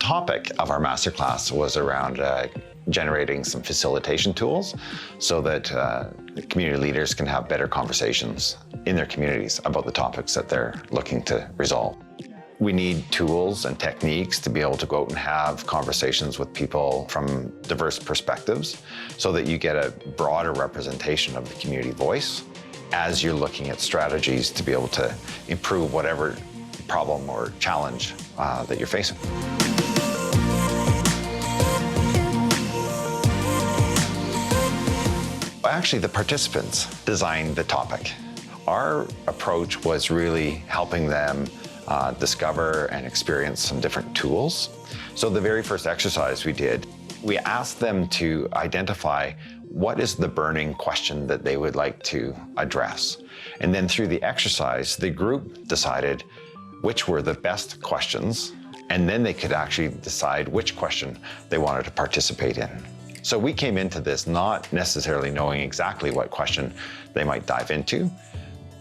topic of our masterclass was around generating some facilitation tools so that community leaders can have better conversations in their communities about the topics that they're looking to resolve. We need tools and techniques to be able to go out and have conversations with people from diverse perspectives so that you get a broader representation of the community voice as you're looking at strategies to be able to improve whatever problem or challenge that you're facing. Actually, the participants designed the topic. Our approach was really helping them discover and experience some different tools. So the very first exercise we did, we asked them to identify what is the burning question that they would like to address. And then through the exercise, the group decided which were the best questions, and then they could actually decide which question they wanted to participate in. So we came into this not necessarily knowing exactly what question they might dive into,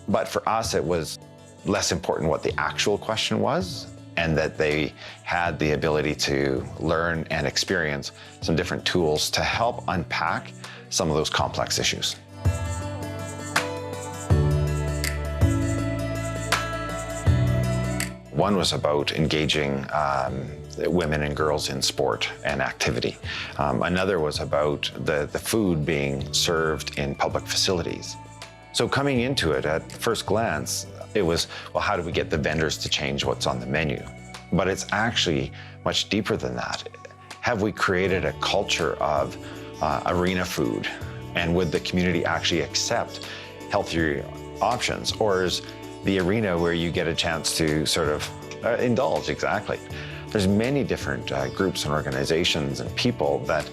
but for us it was less important what the actual question was, and that they had the ability to learn and experience some different tools to help unpack some of those complex issues. One was about engaging women and girls in sport and activity. Another was about the food being served in public facilities. So coming into it at first glance, it was, well, how do we get the vendors to change what's on the menu? But it's actually much deeper than that. Have we created a culture of arena food? And would the community actually accept healthier options? Or is the arena where you get a chance to sort of indulge? Exactly. There's many different groups and organizations and people that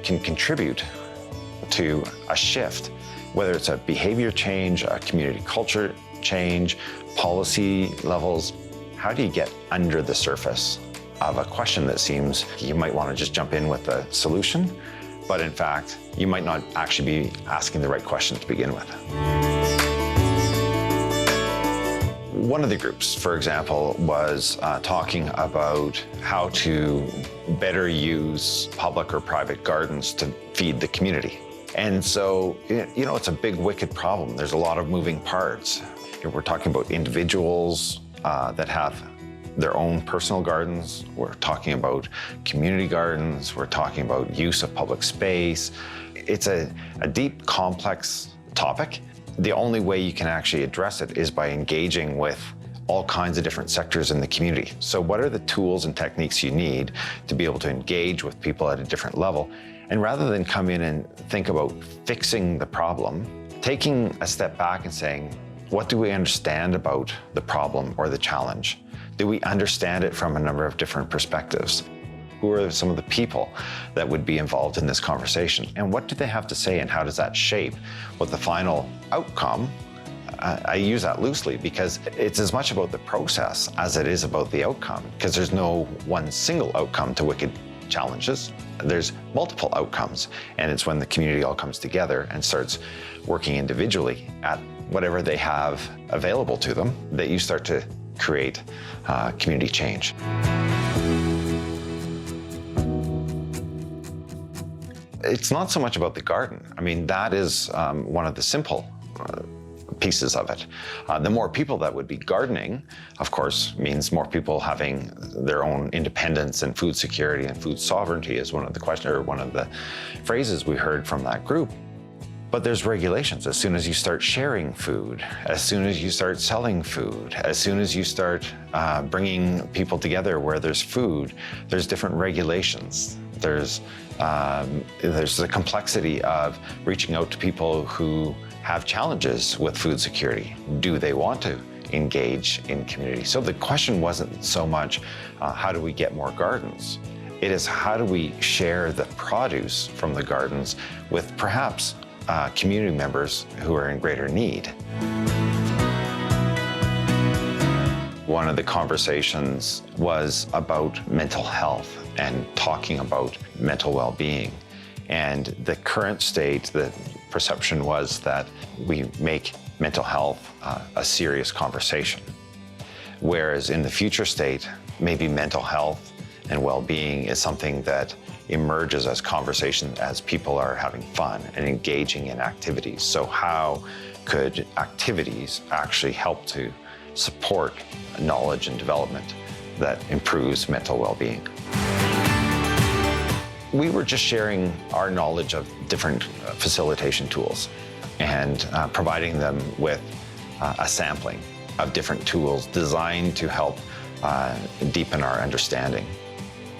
can contribute to a shift, whether it's a behavior change, a community culture change, policy levels. How do you get under the surface of a question that seems you might want to just jump in with a solution, but in fact, you might not actually be asking the right question to begin with? One of the groups, for example, was talking about how to better use public or private gardens to feed the community. And so, you know, it's a big, wicked problem. There's a lot of moving parts. We're talking about individuals that have their own personal gardens. We're talking about community gardens. We're talking about use of public space. It's a deep, complex topic. The only way you can actually address it is by engaging with all kinds of different sectors in the community. So what are the tools and techniques you need to be able to engage with people at a different level? And rather than come in and think about fixing the problem, taking a step back and saying, what do we understand about the problem or the challenge? Do we understand it from a number of different perspectives? Who are some of the people that would be involved in this conversation? And what do they have to say, and how does that shape what the final outcome? I use that loosely because it's as much about the process as it is about the outcome, because there's no one single outcome to wicked challenges. There's multiple outcomes, and it's when the community all comes together and starts working individually at whatever they have available to them that you start to create community change. It's not so much about the garden. I mean, that is one of the simple pieces of it. The more people that would be gardening, of course, means more people having their own independence and food security and food sovereignty is one of the phrases we heard from that group. But there's regulations. As soon as you start sharing food, as soon as you start selling food, as soon as you start bringing people together where there's food, there's different regulations. There's the complexity of reaching out to people who have challenges with food security. Do they want to engage in community? So the question wasn't so much how do we get more gardens? It is how do we share the produce from the gardens with perhaps community members who are in greater need. One of the conversations was about mental health and talking about mental well-being. And the current state, the perception was that we make mental health a serious conversation. Whereas in the future state, maybe mental health and well-being is something that emerges as conversation as people are having fun and engaging in activities. So how could activities actually help to support knowledge and development that improves mental well-being? We were just sharing our knowledge of different facilitation tools and providing them with a sampling of different tools designed to help deepen our understanding.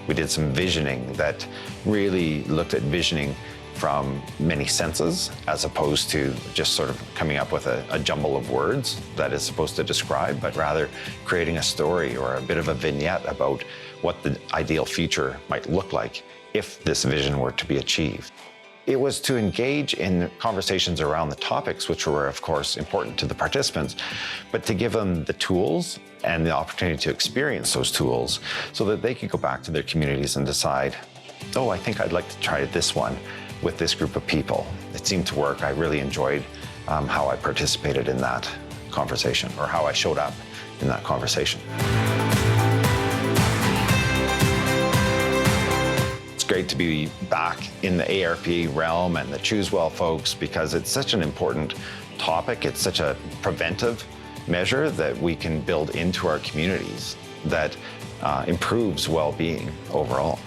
We did some visioning that really looked at visioning from many senses as opposed to just sort of coming up with a jumble of words that is supposed to describe, but rather creating a story or a bit of a vignette about what the ideal future might look like if this vision were to be achieved. It was to engage in conversations around the topics, which were, of course, important to the participants, but to give them the tools and the opportunity to experience those tools so that they could go back to their communities and decide, oh, I think I'd like to try this one with this group of people. It seemed to work. I really enjoyed how I participated in that conversation, or how I showed up in that conversation. It's great to be back in the ARP realm and the Choose Well folks, because it's such an important topic. It's such a preventive measure that we can build into our communities that improves well-being overall.